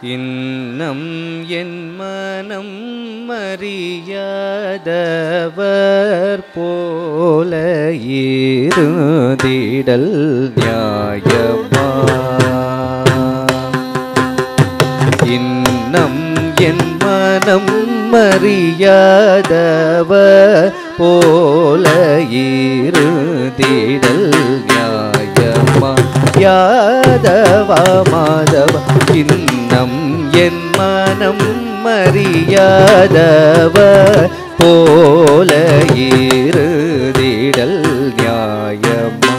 இன்னம் என் மனம் அறியாதவர் போல இருந்திடல் நியாயமா? இன்னம் என் மனம் அறியாதவர் போல இருந்திடல் நியாயமா? யாதவ மாதவ இன்னம் என் மனம் அறியாதவ போல இருந்திடல் நியாயமா?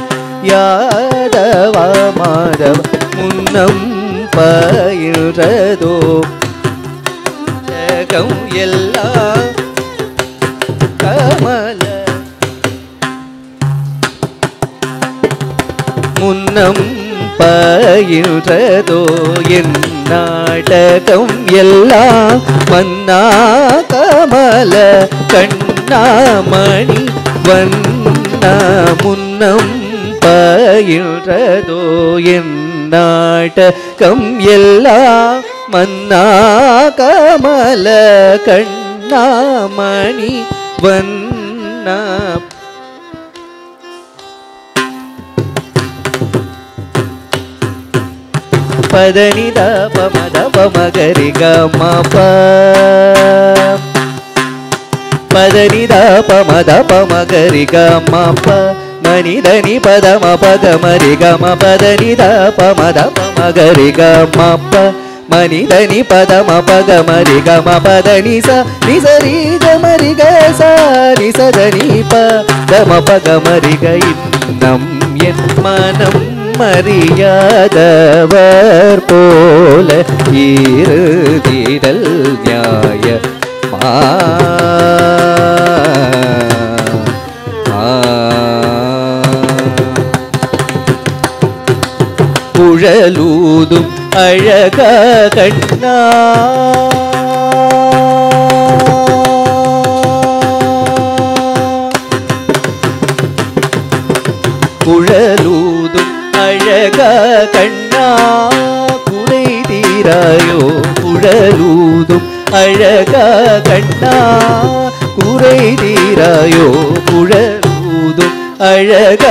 யாதவ மாதவ முன்னம் பயின்றதோ ஜகம் எல்லாம் கமல முன்னம் பயின்றதோ என் நாடகம் எல்லாம் மன்னா கமல கண்ணாமணி வண்ணா முன்னம் பயின்றதோ என் நாடகம் எல்லாம் மன்னா கமல கண்ணாமணி வண்ணா பதனி தப மதப மகரி கமப பதனி தப மதப மகரி கமப மனிதனி பதம பகமரி கம பதனி தப மதப மகரி கமப மனிதனி பதம பகமரி கம பதனி ச நிசரி கமரி க ச நிசதனி பதம பகமரி க இன்னம் என் மனம் அறியாதவர் போல இருந்திடல் நியாயமா? குழலூதும் அழக கண்ணா குழலூதும் அழக கண்ணா குறை தீராயோ குழலூதும் அழக கண்ணா குறை தீராயோ குழலூதும் அழக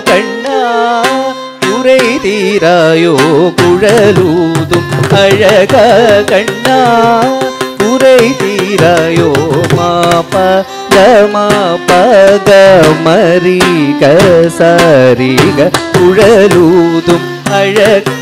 கண்ணா குறை தீராயோ குழலூதும் அழக கண்ணா குறை தீராயோ மாப கமா பக மரி க சரி க குழலூதும் அழக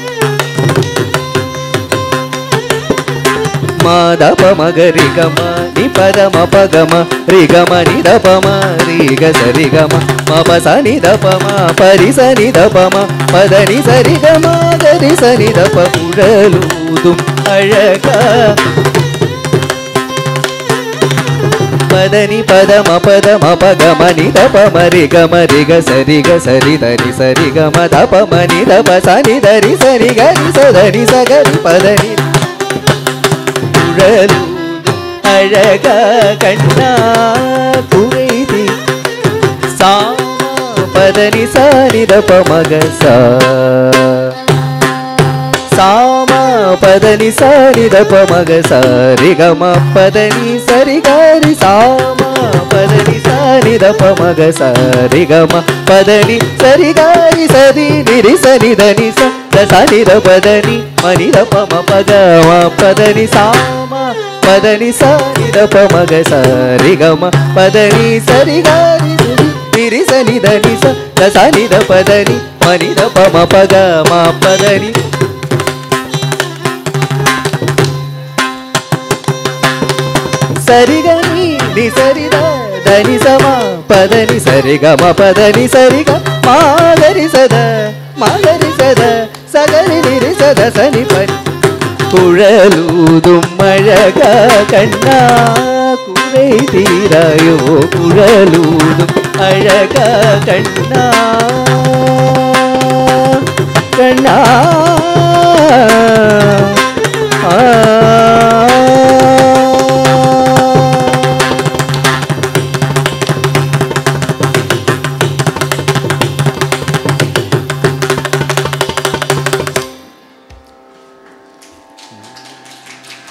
மாதப மகரி கம நி பதம பகம ரி கம நி தபம ரி க சரி கம மப சனி தபம பரி சனி தபம பதனி சரி கம கரி சனி தப குழலூதும் அழக பதனி பதம பதம பகம நி தபம ரி கம ரி க சரி தரி சரி கம தபம நி தப சனி தரி சரி கரி சதனி சகரி பதனி குழலூதும் அழக கண்ணா குறை தீ சா பதனி சனி தப மக சா சாம பதனி சனி தப மக சரி கம பதனி சரி கரி சாம பதனி சனி தப மக சரி கம பதனி சரி கரி சதி நிரி சனி தனி சனி பதனி மணி தப ம பகம பதனி சாம பதனி சனி தப மக சரி கம பதனி சரி கரி நிரி சனி தனி சனி பதனி மணி தப ம பகம பதனி சரி கனி நி சரி தனி சமா பதனி சரி கம பதனி சரி க மாகரி சத சகரி நிரி சத சனி பனி குழலூதும் அழக கண்ணா குறை தீராயோ குழலூதும் அழக கண்ணா கண்ணா